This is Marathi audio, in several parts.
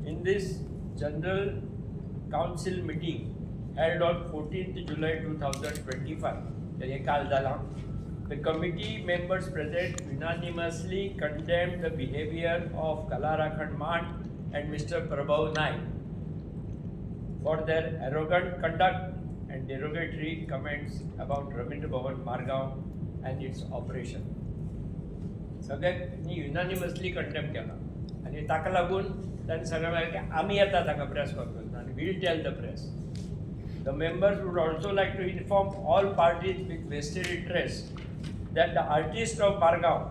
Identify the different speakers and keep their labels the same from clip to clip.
Speaker 1: in this General Council meeting held on 14th July 2025, the committee members present unanimously condemned the behavior of Kalarakhand Mat and Mr. Prabhav Naik for their arrogant conduct and derogatory comments about Ravindra Bhavan Margaon and its operation. सगळ्यांनी युनानिमसली कंडेम केला आणि ताका लागून तांणी सगळें म्हळें की आमी येता ताका प्रेस कॉन्फरन्स आनी will tell the press. The members would also like to inform all parties with vested interest that the artists of Margaon,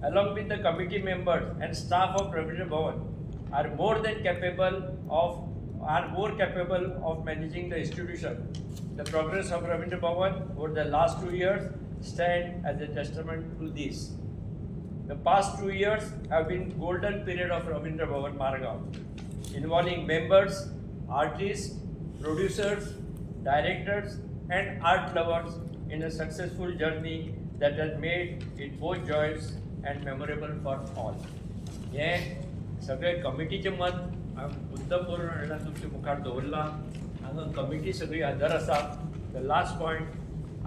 Speaker 1: along with the committee members and staff of Ravindra Bhavan, are more capable of managing the institution. The progress of Ravindra Bhavan over the last 2 years stand as a testament to this. The past 2 years have been golden period of Ravindra Bhavan Margaon, involving members, artists, producers, directors and art lovers in a successful journey that has made it both joyous and memorable for all. हे सगळे कमिटीचे मत मुद्दपूर्ण तुमचे मुखार दवरला. हांगा कमिटी सगळी हजर आसा. द लास्ट पॉयंट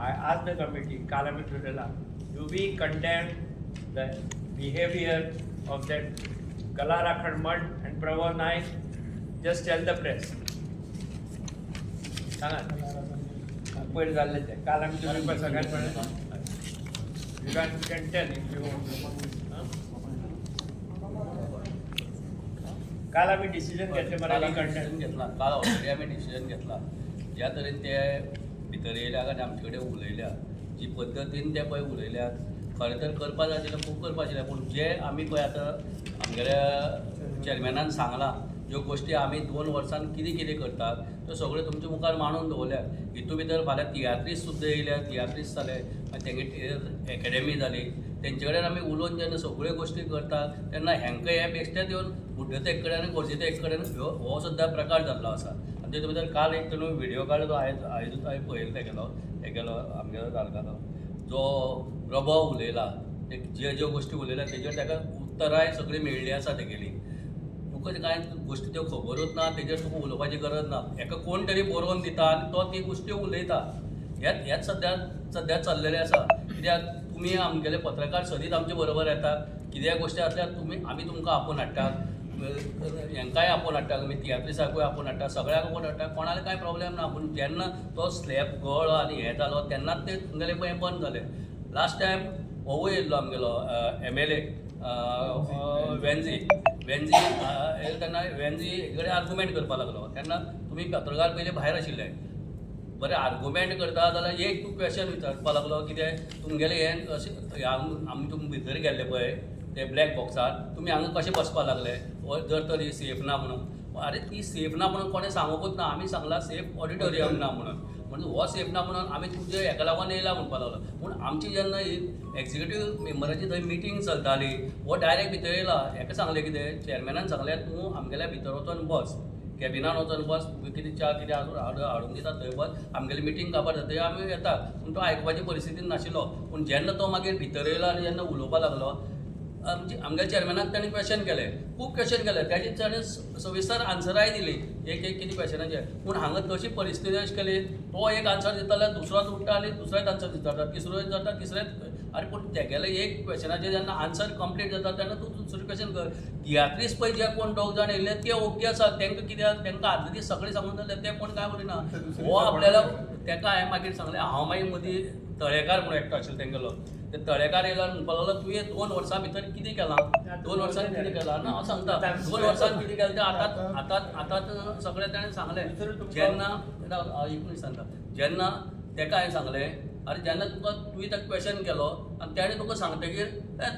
Speaker 1: आय आज द कमिटी काल आमी ठरयला to be condemn the behavior of that Kalarakhand Mat and Prabhav Naik. Just tell the press. सांगा पयर जाल्ले ते काल आमी तुमी सगळ्यांत म्हणलें you can tell if you want. काल आमी डिसिजन घेतले मरे कंटेंट
Speaker 2: घेतला. काल ऑलरेडी आमी डिसिजन घेतला. ज्या तरेन ते भितर येयल्यात आनी आमचे कडेन उलयल्या, जी पद्दतीन ते पळय उलयल्यात, खरें तर करपा जाय आशिल्लें खूब करपा आशिल्लें. पूण जे आमी पळय आतां आमगेल्या चॅरमॅनान सांगलां, ज्यो गोश्टी आमी 2 वर्सान कितें कितें करतात त्यो सगळ्यो तुमच्या मुखार मांडून दवरल्यात. हितून भितर फाल्यां तियात्रीस सुद्दां येयल्या, तियात्रीस जाले, मागीर तेंगे एकेडमी जाली. तेंचे कडेन आमी उलोवन जेन्ना सगळ्यो गोश्टी करतात तेन्ना हेंकां हे बेश्टेच येवन बुड्डते एक कडेन आनी गोरजेते एक कडेन हो सुद्दां प्रकार जाल्लो आसा. आनी तेतूं भितर काल एक न्हू व्हिडियो काडलो आयजूच हांवें पळयलो हेगेलो आमगेलो तालुकालो जो प्रभाव उलयला, ज्यो गोश्टी उलयल्या तेजेर ताका उत्तराय सगळी मेळ्ळी आसा तेगेली. तुका कांय गोश्टी त्यो खबरूच ना, तेजेर तुका उलोवपाची गरज ना. हेका कोण तरी बरोवन दिता आनी तो ती गोश्टी उलयता. हेच सद्या चल्लेलें आसा. कित्याक तुमी आमगेले पत्रकार सदींच आमचे बरोबर येता. कितेंय गोश्टी आसल्यार आमी तुमकां आपोवन हाडटात, हेंकांय आपोवन हाडटा, आमी तियात्रिसाकूय आपोवन हाडटा, सगळ्यांक आपोवन हाडटा. कोणाला कांय प्रॉब्लेम ना. पूण जेन्ना तो स्लॅब गळ्ळो आनी हें जालो तेन्नाच ते तुमगेलें पळय बंद जालें. लास्ट टायम होवूय येयल्लो आमगेलो MLA वेन्झी येयलो तेन्ना वेन्झी कडेन आर्गुमेंट करपाक लागलो. तेन्ना तुमी पत्रकार पयलीं भायर आशिल्ले. बरें आर्गुमेंट करता जाल्यार एक तूं क्वेश्चन विचारपाक लागलो, कितें तुमगेलें हें अशें आमी तुमी भितर गेल्ले पळय ते ब्लॅक बॉक्सार, तुमी हांगा कशें बसपाक लागले जर तर ही सेफ ना म्हणून. अरे ती सेफ ना म्हणून कोणें सांगूंकूच ना. आमी सांगलां सेफ ऑडिटोरियम ना म्हणून. म्हणजे हो सेफ ना म्हणून आमी तुमचे हेका लागून येयला म्हणपाक लागलो. पूण आमची जेन्ना एक्झिक्युटीव मेंबराची थंय मिटींग चलताली, हो डायरेक्ट भितर येयला. हेका सांगलें कितें, चॅरमॅनान सांगलें तूं आमगेल्या भितर वचून बस, कॅबिनान वचून बस, कितें च्या कितें हाडून दिता थंय बस, आमगेली मिटींग काबार जाता थंय आमी येता. पूण तो आयकपाची परिस्थितीन नाशिल्लो. पूण जेन्ना तो मागीर भितर येयलो आनी जेन्ना उलोवपाक लागलो, आमच्या चॅरमॅनाक ताणें क्वेश्चन केलें, खूब क्वेश्चन केले. ताची ताणें सविस्तर आन्सराय दिली एक कितें क्वेश्चनाचे. पूण हांगा तशी परिस्थिती अशी केली, तो एक आन्सर दिता जाल्यार दुसरोच उठटा आनी दुसरेच आन्सर दिता, तिसरोच जाता तिसरेच. अरे पूण तेगेलें एक क्वेश्चनाचें जेन्ना आन्सर कंप्लीट जाता तेन्ना तूं दुसरें क्वेश्चन कर. तियात्रीस पळय जे कोण 2 जाण येयले ते ओके आसा. तांकां कित्याक तांकां आदले दीस सगळें सांगून जाल्यार ते कोण कांय उलयना. हो आपल्याला ताका हांवें मागीर सांगलें. हांव मागीर मदीं तळेकार म्हणून एकटो आशिल्लो तेंगेलो, ते तळेकार येयलो आनी म्हणपाक लागलो तुवें 2 वर्सां भितर कितें केलां, 2 वर्सांनी कितें केलां. ना हांव सांगता 2 वर्सांनी कितें केलें तें आतां सगळें ताणें सांगलें. जेन्ना एक मिनीट सांगता, जेन्ना ताका हांवें सांगलें अरे जेन्ना तुवें ताका क्वेश्चन केलो आनी ताणें तुका सांगतकीर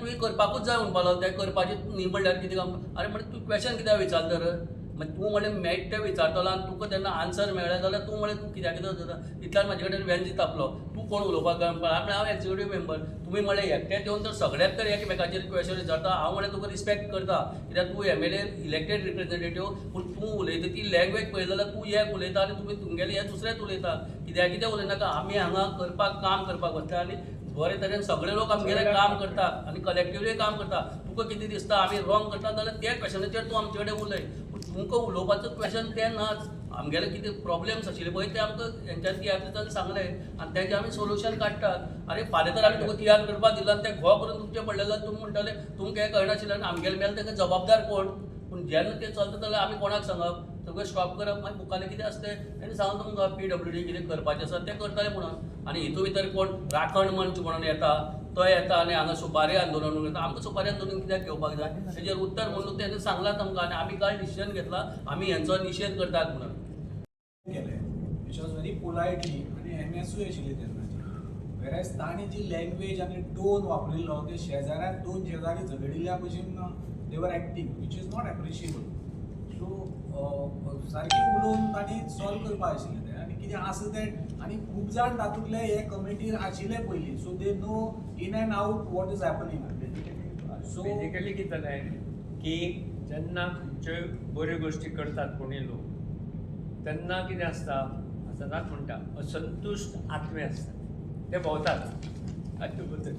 Speaker 2: तुवें करपाकूच जाय म्हणपाक लागलो. तें करपाचें न्ही म्हणल्यार कितें काम. अरे म्हणलें तूं क्वेश्चन कित्याक विचारता तर, मागीर तूं म्हणलें मेळटा तें विचारतलो आनी तुका तेन्ना आन्सर मेळ्ळें जाल्यार तूं म्हणलें तूं कित्याक जाता. इतल्यान म्हाजे कडेन वेन्झी तापलो, तूं कोण उलोवपाक काय. हांव एक्झिक्युटीव मेंबर, तुमी म्हणलें एकटेच येवन तर सगळ्याक तर एकामेकाचेर क्वेश्चन विचारता. हांव म्हणलें तुका रिस्पेक्ट करता, कित्याक तूं MLA इलेक्टेड रिप्रेझेंटेटीव. पूण तूं उलयता ती लँग्वेज पळयली जाल्यार तूं एक उलयता आनी तुमी तुमगेलें हें दुसरेंच उलयता. कित्याक कितें उलयनाका. आमी हांगा करपाक काम करपाक वता आनी बरे तरेन सगळे लोक आमगेले काम करतात आनी कलेक्टिवली काम करतात. तुका कितें दिसता आमी रॉंग करता जाल्यार त्या क्वेश्चनाचेर तूं आमचे कडेन उलय. पूण तुमकां उलोवपाचो क्वेश्चन तें नाच. आमगेले कितें प्रॉब्लेम्स आशिल्ले पळय ते आमकां हेंच्यान तियात्रान सांगले आनी तेजें आमी सोल्युशन काडटात. आरे फाल्यां तर आमी तुका तियात्र करपाक दिला आनी तें घो करून तुमचें पडलें तुमी म्हणटले तुमकां हें कळनाशिल्लें आनी आमगेले मेल तेका जबाबदार कोण. पूण जेन्ना तें चलता जाल्यार आमी कोणाक सांगप सगळें स्टॉप करप. मागीर मुखाल्लें कितें आसता तेणी सांगून तुमकां PWD कितें करपाचें आसा तें करतलें म्हणून. आनी हितून भितर कोण राखण मंच म्हणून येता तो येता आनी हांगा सुपारी आंदोलन म्हणून येता. आमकां सुपारी आंदोलन कित्याक घेवपाक जाय तेजेर उत्तर म्हणून तेणें सांगलां आमकां आनी आमी कांय डिसिजन घेतला आमी हेंचो निशेध करतात म्हणून.
Speaker 3: केलें विच वॉज व्हेरी पोलायटली आनी एमएसूय आशिल्ली तेन्नाची. वेरएज तांणी जी लँग्वेज आनी टोन वापरिल्लो ते शेजाऱ्याक दोन शेजारी झगडिल्ल्या भशेन देवर acting which is not appreciable. So सारकें उलोवन तांणी सॉल्व करपाक आशिल्लें तें आनी कितें आसा तें. आनी खूब जाण तातूंतले हे कमिटीर आशिल्ले पयलीं so they know in and out what is happening.
Speaker 1: So basically कितें जालें की जेन्ना खंयच्योय बऱ्यो गोश्टी करतात कोणी लोक तेन्ना कितें आसता सदांच म्हणटा असंतुश्ट आत्मे आसतात ते भोंवतात हाचे बद्दल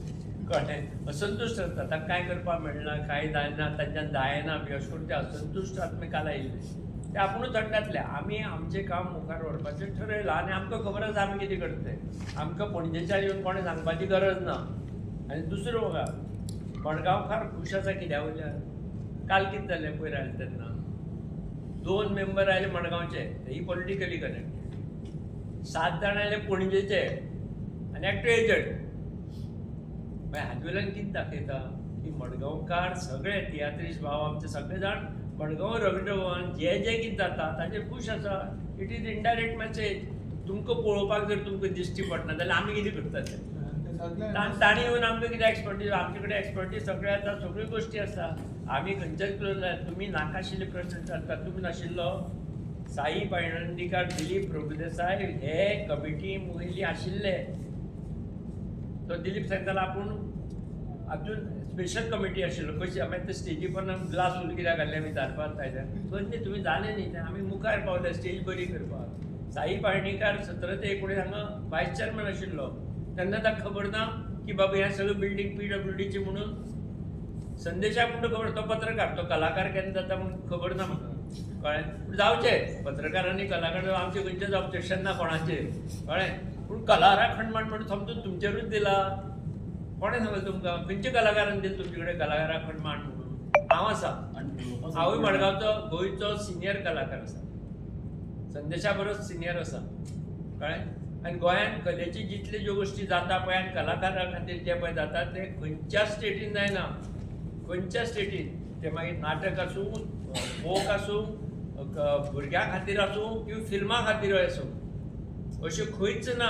Speaker 1: कळ्ळें. असंतुश्ट आसता ताका कांय करपाक मेळना कांय जायना तांच्यान जायना बी अशें करून ते असंतुश्ट आत्मे काल आयिल्ले ते आपुणूच थंडातले. आमी आमचें काम मुखार व्हरपाचें ठरयलां आनी आमकां खबर आसा आमी कितें करता. आमकां पणजेच्यान येवन कोणें सांगपाची गरज ना. आनी दुसरो बघा मडगांवकार खूश आसा कित्या वयल्यान काल कितें जालें पयर आयले तेन्ना 2 मेंबर आयले मडगांवचे ही पॉलिटिकली कनेक्टेड 7 जाण आयले पणजेचे आनी एकटो एजंट. मागीर हाजे वयल्यान कितें दाखयता की मडगांवकार सगळे तियात्रीश भाव आमचे सगळे जाण मडगांव रवींद्र भवन जे कितें जाता ताचेर खूश आसा. It is indirect message. तुमकां पळोवपाक जर तुमकां दिश्टी पडना जाल्यार आमी कितें करतात ते. ताणी येवन आमकां कितें एक्सपर्टीज आमचे कडेन एक्सपर्टीज सगळे आसा सगळ्यो गोश्टी आसा. आमी खंयच्याच तुमी नाकाशिल्ले प्रश्न विचारतात. तुमी नाशिल्लो साई पैंगीणकर दिलीप प्रभुदेसाय हे कमिटी मुखेली आशिल्ले. तो दिलीप सांगतालो आपूण हातून स्पेशल कमिटी आशिल्लो कशी मागीर ते स्टेजी पोंदा ग्लास उल कित्याक घाल्ले विचारपाक आयल्यार खंय तुमी जालें न्ही तें आमी मुखार पावले स्टेज बरी करपाक. साई पैंगीणकर 17 ते 19 हांगा वायस चेअरमॅन आशिल्लो तेन्ना ताका खबर ना की बाबा हें सगळें बिल्डींग PWDची म्हणून. संदेशाक म्हणून खबर तो पत्रकार तो कलाकार केन्ना जाता म्हणून खबर ना म्हाका कळ्ळें. जावचें पत्रकारांनी कलाकार आमचें खंयचेंच ऑब्जेक्शन ना कोणाचेर कळ्ळें. पूण कला राखण म्हणून समजून तुमचेरूच दिला. कोणें सांगलें तुमकां खंयच्या कलाकारान दिलें तुमचे कडेन कला राखण म्हणून. हांव आसा हांवूय मडगांवचो गोंयचो सिनियर कलाकार आसा. संदेशा बरोबर सिनियर आसा कळ्ळें. आनी गोंयांत कलेची जितल्यो ज्यो गोश्टी जाता पळय आनी कलाकारां खातीर जे पळय जाता ते खंयच्याच स्टेटीन जायना. खंयच्या स्टेटीन ते मागीर नाटक आसूं फोक आसूं भुरग्यां खातीर आसूं किंवा फिल्मां खातीर आसूं अशें खंयच ना.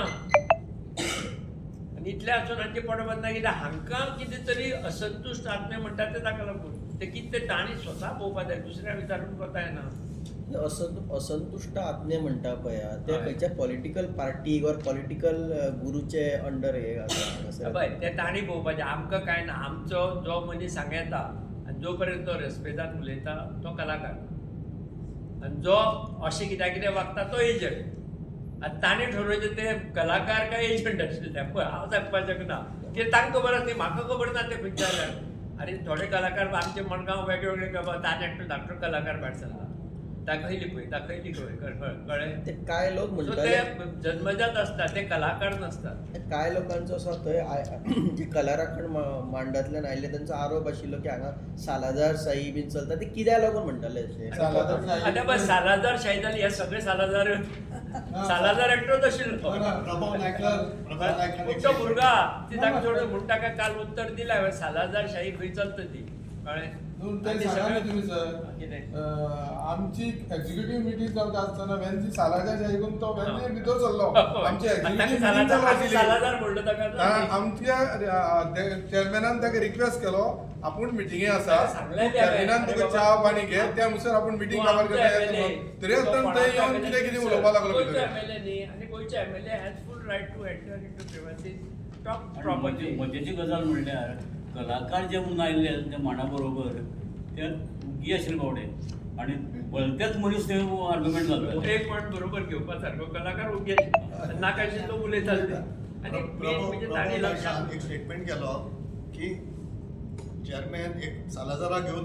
Speaker 1: आनी इतलें आसून हांचे पडबंद ना कित्याक हांकां कितें तरी असंतुश्ट आत्मे म्हणटा ते ताका लागून ते कितें ते तांणी स्वता पळोवपाक जाय दुसऱ्या विचारून कोता येना.
Speaker 4: असंतुष्ट आत्मे म्हणटा पळय ते खंयच्या पॉलिटिकल पार्टी वा पॉलिटिकल गुरूचे अंडर हे आसा
Speaker 1: पळय ते तांणी पळोवपाचें आमकां कांय ना. आमचो जो मनीस हांगा येता आनी जो पर्यंत तो रेस्पेदान उलयता तो कलाकार आनी जो अशें कितें वागता तो एजंट. आनी तांणी ठरवचें ते कलाकार काय एजंट आशिल्ले पळय हांव सांगपाक शकना कित्याक तांकां खबर आसा म्हाका खबर ना ते खंयच्या जाल्यार. आनी थोडे कलाकार आमचे मडगांव वेगळे खबर ताजे एकटो धाकटो कलाकार भायर सरला दाखयली कळ्ळें.
Speaker 4: ते कांय लोक म्हणटात
Speaker 1: ते जन्मजात आसता ते कलाकार नासतात.
Speaker 4: कांय लोकांचो असो थंय जे कला राखण मांडांतल्यान आयिल्ले तांचो आरोप आशिल्लो की हांगा सालाजार शाही बीन चलता ते कित्याक लागून म्हणटाले अशें.
Speaker 1: आतां पळय सालाजार शाही जाली हे सगळे सालाजार एकटोच आशिल्लो. तो भुरगा ती ताका सोडून म्हणून ताका काल उत्तर दिलें सालाजार शाही खंय चलता ती कळ्ळें.
Speaker 5: तुम्ही सर आमची एक्झिक्युटिव्ह मिटींग जावता आसतना वेन सालाजार शाहीकून तो वेन भितर सरलो आमची
Speaker 1: सालाजार म्हणलो ताका
Speaker 5: आमच्या चेअरमॅनान ताका रिक्वेस्ट केलो आपूण मिटिंगे आसा चेअरमॅनान तुका च्या पाणी घे त्या नुसार आपूण मिटींग काबार करता तरी आसतना थंय येवन कितें कितें उलोवपाक लागलो भितर.
Speaker 1: आनी गोंयचे MLA has full right to enter into privacy talk property.
Speaker 2: मजेची गजाल म्हणल्यार कलाकार जे म्हणून आयिल्ले त्या मांडा बरोबर ते उगी आशिल्ले बावडे आनी भलतेच मनीस ते आर्ग्युमेंट जालो.
Speaker 1: एक पॉयंट बरोबर घेवपा सारको कलाकार उगे नाकाशिल्लो उलयताले आनी मेन म्हणजे तांणी लक्षांत
Speaker 6: एक स्टेटमेंट केलो की चेअरमॅन एक सालाजारा घेवन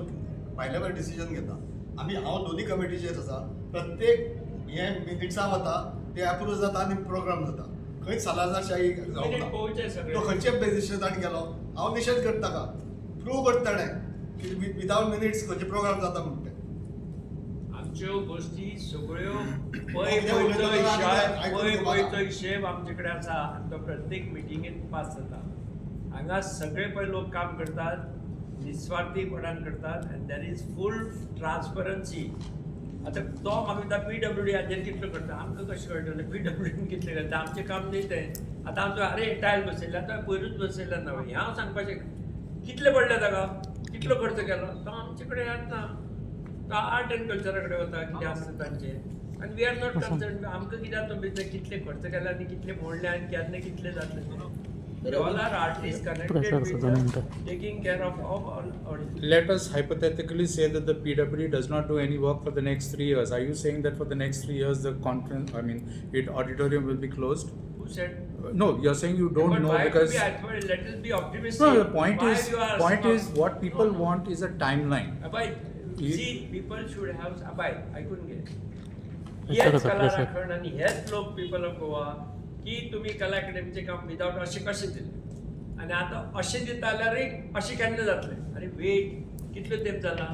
Speaker 6: भायल्या भायर डिसिजन घेता आमी हांव दोन्ही कमिटीचेर आसा प्रत्येक हे मिनिट्सां वता ते अप्रूव जाता आनी प्रोग्राम जाता खंय सालाजारशाही जावंक
Speaker 1: मिनिट
Speaker 6: ना
Speaker 1: पोवचे सगळे.
Speaker 6: तो खंयचे बेजिसांनी गेलो हांव निशेध करता ताका प्रूव करता ताणें की विदाउट मिनिट्स खंयचे प्रोग्राम जाता म्हणून ते
Speaker 1: आमच्यो गोष्टी सगळ्यो
Speaker 6: कितें उलयता तो आमी आयकून घेवपाना.
Speaker 1: पयचो हिशेब आमचे कडेन आसा आनी तो प्रत्येक मिटिंगेत पास जाता हांगा सगळे पळय लोक काम करतात निस्वार्थीपणान करतात आनी देर इज फूल ट्रान्सपरन्सी. आतां तो म्हाका विचारता PWD हाजेर कितलो करता आमकां कशें कळटलें PWD कितलें करता आमचें काम न्ही तें. आतां आमचो अरे टायल बसयला तो पयरूच बसयला ना हें हांव सांगपाचें कितले पडले ताका कितलो खर्च केलो तो आमचे कडेन येतना तो आर्ट एंड कल्चरा कडेन वता कितें आसता तांचें आनी वी आर नॉट कन्सर्न आमकां कित्याक तो भितर कितले खर्च केला आनी कितले मोडले आनी केन्ना कितले जातले all are artist connected with taking care of all.
Speaker 7: Let us hypothetically say that the PWD does not do any work for the next 3 years. Are you saying that for the next 3 years the conference, auditorium will be closed?
Speaker 1: Who said?
Speaker 7: No, you're saying you don't
Speaker 1: But
Speaker 7: know
Speaker 1: why
Speaker 7: because.
Speaker 1: let us be optimistic.
Speaker 7: No, the point
Speaker 1: Why
Speaker 7: is,
Speaker 1: you are
Speaker 7: what people
Speaker 1: No.
Speaker 7: want is a timeline.
Speaker 1: Abide.
Speaker 7: You-
Speaker 1: See, people should have abide. I couldn't get. हेच कला राखण आणि हेच लोक पीपल ऑफ गोवा की तुम्ही कला अकॅडमीचे काम विदाउट अशें कशें दिलें आनी आतां अशें दिता जाल्यार अशें केन्ना जातलें अरे वेट कितलो तेंप जाला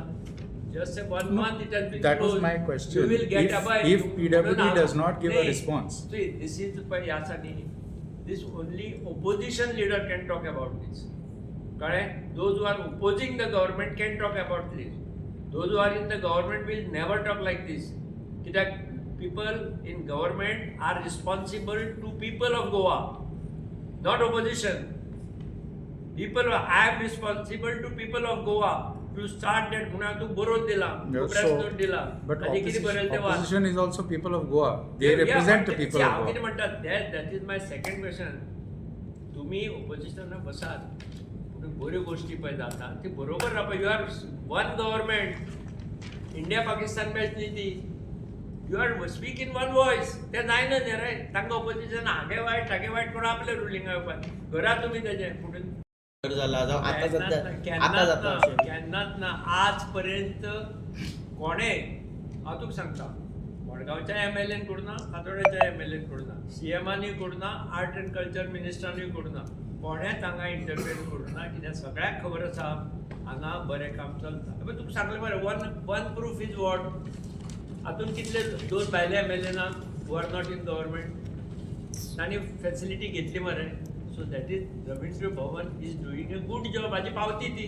Speaker 1: just 1 month it has been
Speaker 7: That was
Speaker 1: closed.
Speaker 7: my question.
Speaker 1: You will get abide.
Speaker 7: If PWD does not give a
Speaker 1: Nay.
Speaker 7: response.
Speaker 1: See, this is पळय आसा न्ही this only opposition leader can talk about this. कळ्ळें? Those who are opposing the government can talk about this. Those who are in the government will never talk like this. कित्याक people in government are responsible to people of Goa, not opposition. People, I am responsible to people of Goa to start that गुन्हा तू बरोवन दिला, तू
Speaker 7: Yeah,
Speaker 1: press
Speaker 7: so-
Speaker 1: note दिला,
Speaker 7: But
Speaker 1: आनी कितें बरयलें तें वाच.
Speaker 7: opposition is also people of Goa. They
Speaker 1: Yeah,
Speaker 7: represent
Speaker 1: but
Speaker 7: the people
Speaker 1: see,
Speaker 7: of
Speaker 1: हांव कितें
Speaker 7: Goa.
Speaker 1: म्हणटा that is my second question. तुम्ही ओपोजिशनाक बसात पूण बऱ्यो गोश्टी पळय जाता ती बरोबर रावपा you are one government India Pakistan match न्ही ती you are speak in one voice ते जायना न्ही रे तांकां ओपोजिशन हागे वायट कोण आपले रुलिंगा येवपाक घरा तुमी तेजे फुडें
Speaker 4: झाला जावं आता सध्या आता
Speaker 1: केन्नाच
Speaker 4: जाता
Speaker 1: ना
Speaker 4: अशें
Speaker 1: केन्नाच ना आज पर्यंत कोणे हांव तुका सांगता मडगांवच्या MLA करना फातोड्याच्या MLA करना CMानूय करना आर्ट एंड कल्चर मिनिस्टरानूय करना कोणेच हांगा इंटरफियर करना कित्याक सगळ्यांक खबर आसा हांगा बरें काम चलता तुका सांगलें मरे वन प्रूफ इज वॉट हातून कितले 2 भायले MLA ना who are not in government तांणी फॅसिलिटी घेतली मरे so that is Ravindra Bhavan is doing a good job हाजी पावती ती